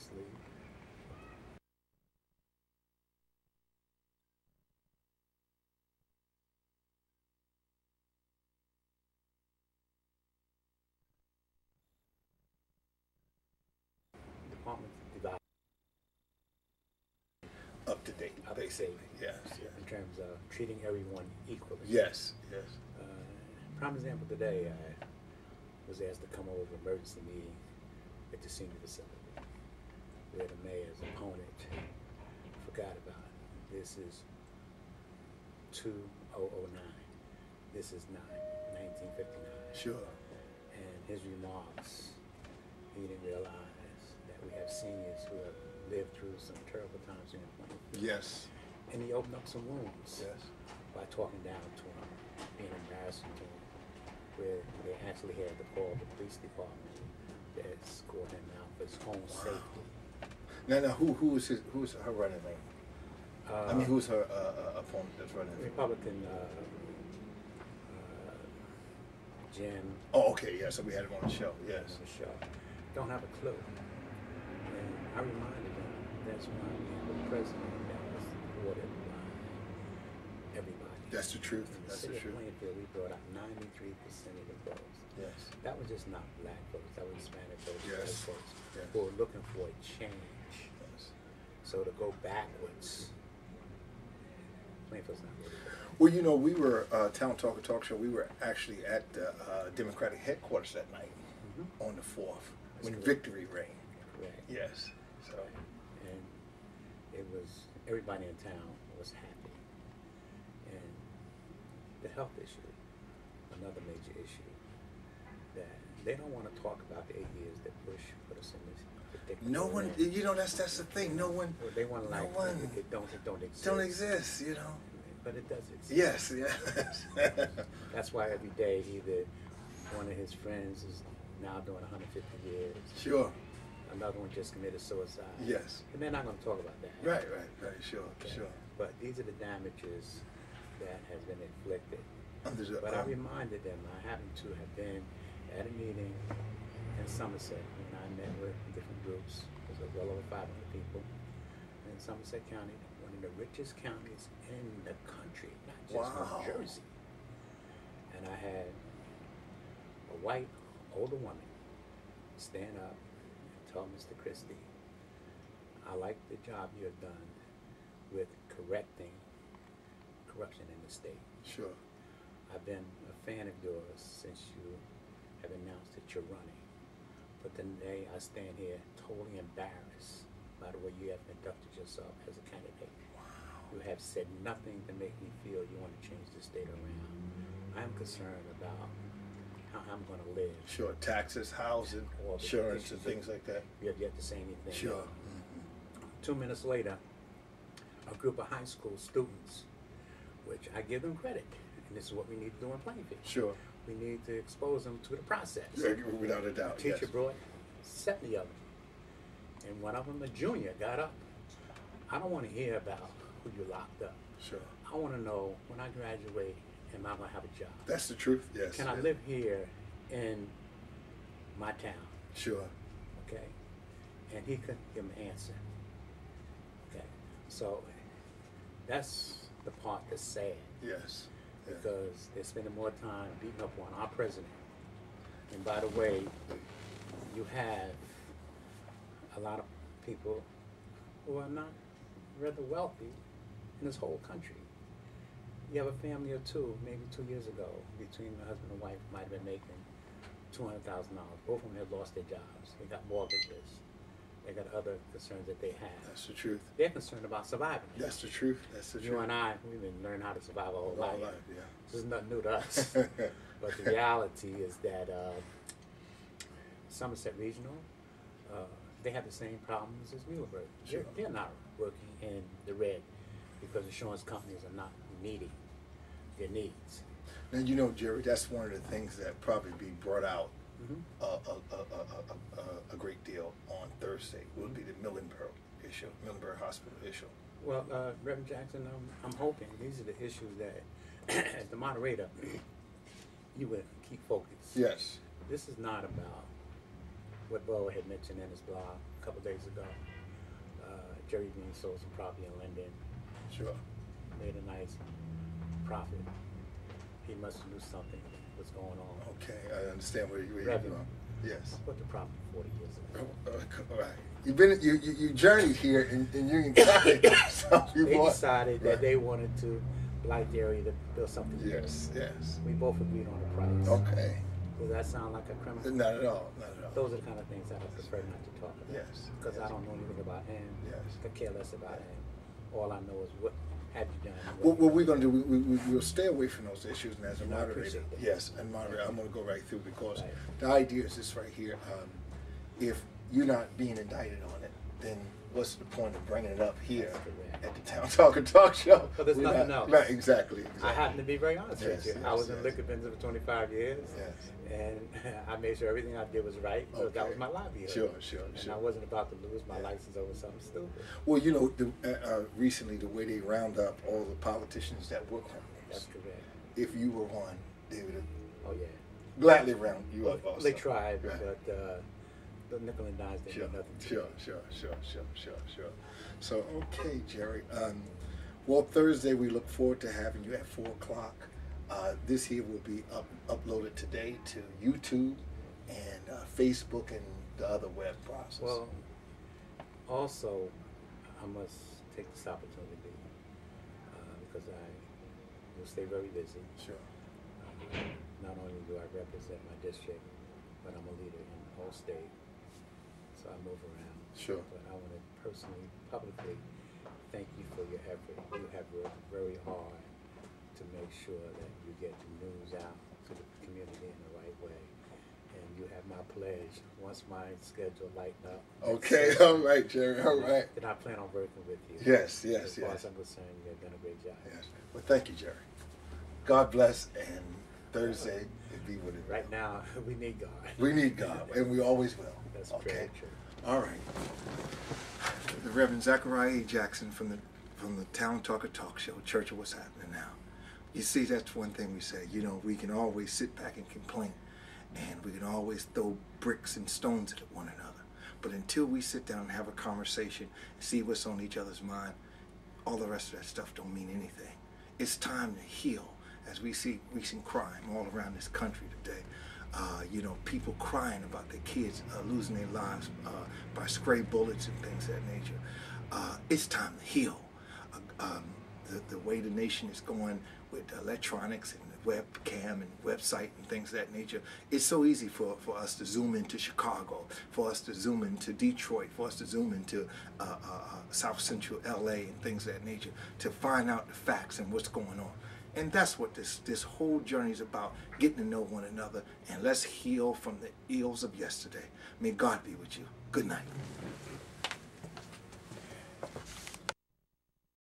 obviously. Department divided Up to date, up to basically. date Yes, yes. in terms of treating everyone equally. Yes, yes. Prime example today, I was asked to come over to an emergency meeting at the senior facility where the mayor's opponent forgot about it. This is 2009. This is 1959. Sure. And his remarks, he didn't realize that we have seniors who have lived through some terrible times in Plainfield. Yes. And he opened up some wounds Yes. by talking down to him, being embarrassing to him, where they actually had to call the police department to escort him out for his own safety. Now, who's her running mate? I mean, who's her opponent that's running? Republican Jim. Oh, okay, yeah. So we had him on the show. Yes. On the show. Don't have a clue. And I reminded him that's why we have a president that was supported by everybody. That's the truth. In the That's the city of truth. Plainfield, we brought out 93% of the votes. Yes. That was just not black votes. That was Hispanic votes, Yes. white votes, Yes. who were looking for a change. Yes. So to go backwards, Plainfield's not really good. Well, you know, we were Towntalker talk show. We were actually at the Democratic headquarters that night on the 4th when correct. victory reigned. Correct. Yes. So. And it was, everybody in town was happy. And the health issue, another major issue, that they don't want to talk about the 8 years that Bush put us in this predicament. No one, you know, that's the thing. No one. They want to no like one. it don't exist. Don't exist. You know. But it does exist. Yes. Yes. That's why every day either one of his friends is now doing 150 years. Sure. Another one just committed suicide. Yes. And they're not going to talk about that. Right. Sure. Okay. Sure. But these are the damages that has been inflicted. But I reminded them I happened to have been at a meeting in Somerset when I met with different groups. There was well over 500 people in Somerset County, one of the richest counties in the country, not just Wow. New Jersey. And I had a white older woman stand up and tell Mr. Christie, I like the job you have done with correcting corruption in the state. Sure. I've been a fan of yours since you have announced that you're running. But today I stand here totally embarrassed by the way you have conducted yourself as a candidate. Wow. You have said nothing to make me feel you want to change the state around. I'm concerned about how I'm going to live. Sure. Taxes, housing, All the insurance, issues and things like that. You have yet to say anything. Sure. 2 minutes later, a group of high school students, which I give them credit, and this is what we need to do in Plainfield. Sure. We need to expose them to the process. Without a doubt. The teacher Yes. brought 70 of them, and one of them, a junior, got up. I don't want to hear about who you locked up. Sure. I want to know when I graduate, am I going to have a job? That's the truth. Yes. Can I yes. live here in my town? Sure. Okay? And he couldn't give him an answer. Okay? So that's the part that's sad. Yes. Yeah. Because they're spending more time beating up on our president. And by the way, you have a lot of people who are not rather wealthy in this whole country. You have a family or two, maybe 2 years ago, between the husband and wife might have been making $200,000. Both of them have lost their jobs. They got mortgages. They got other concerns that they have. That's the truth. They're concerned about surviving. That's the truth. That's the truth. You and I, we've been learning how to survive our whole life. Yeah. This is nothing new to us. But the reality is that Somerset Regional, they have the same problems as Muhlenberg. Sure. They're not working in the red because insurance companies are not meeting their needs. And you know, Jerry, that's one of the things that probably be brought out a great deal on Thursday would be the Muhlenberg issue, Muhlenberg Hospital issue. Well, Reverend Jackson, I'm hoping these are the issues that, as the moderator, you would keep focused. Yes. This is not about what Bo had mentioned in his blog a couple days ago. Jerry Green sold some property in Linden, Sure. made a nice profit. He must have knew something was going on. Okay, I understand where you're Revenue. going. Yes. Put the property 40 years ago. All right. You've been you journeyed here in Union County. So you They bought- decided that right. they wanted to blight the area to build something. Yes, yes. We both agreed on the price. Okay. Does that sound like a criminal? Not at all. Not at all. Those are the kind of things that I prefer not to talk about. Yes. Because yes. I don't know anything about him. Yes. Could care less about him. All I know is what have you done. What we're going to do, we'll stay away from those issues, and as a And I moderator, appreciate that. yes, and moderator, I'm going to go right through because Right. the idea is this right here. If you're not being indicted on it, then what's the point of bringing it up here That's correct. at the Towntalker talk show? But there's We're nothing not- else. Right, exactly. I happen to be very honest Yes, with you. yes, I was in yes. liquor business for 25 years. Yes. And I made sure everything I did was right because that Okay. was my livelihood. Sure, sure, And sure. I wasn't about to lose my Yeah. license over something stupid. Well, you know, recently the way they round up all the politicians that were criminals, That's correct. if you were one, they would have Oh, yeah. gladly round you up also. They tried, Right. but the nickel and dimes didn't Sure, do nothing to sure, me. sure. So, okay, Jerry. Well, Thursday we look forward to having you at 4 o'clock. This here will be uploaded today to YouTube and Facebook and the other web process. Well, also, I must take this opportunity because I will stay very busy. Sure. Not only do I represent my district, but I'm a leader in the whole state, so I move around. Sure. But I want to personally, publicly, thank you for your effort. You have worked very hard to make sure that you get the news out to the community in the right way. And you have my pledge. Once my schedule lighten up. Okay, all right, Jerry, all right. Then I plan on working with you. Yes, As far yes. as I'm concerned, you've done a great job. Yes. Well, thank you, Jerry. God bless, and Thursday it be what it will. Right now, we need God. We need God, and we always will. That's Okay. very true. All right. The Reverend Zechariah A. Jackson from the Towntalker Talk Show, Church of What's Happening Now. You see, that's one thing we say. You know, we can always sit back and complain, and we can always throw bricks and stones at one another. But until we sit down and have a conversation and see what's on each other's mind, all the rest of that stuff don't mean anything. It's time to heal, as we see recent crime all around this country today. You know, people crying about their kids losing their lives by stray bullets and things of that nature. It's time to heal. The way the nation is going with electronics and the webcam and website and things of that nature, it's so easy for us to zoom into Chicago, for us to zoom into Detroit, for us to zoom into South Central LA and things of that nature to find out the facts and what's going on. And that's what this whole journey is about, getting to know one another, and let's heal from the ills of yesterday. May God be with you. Good night.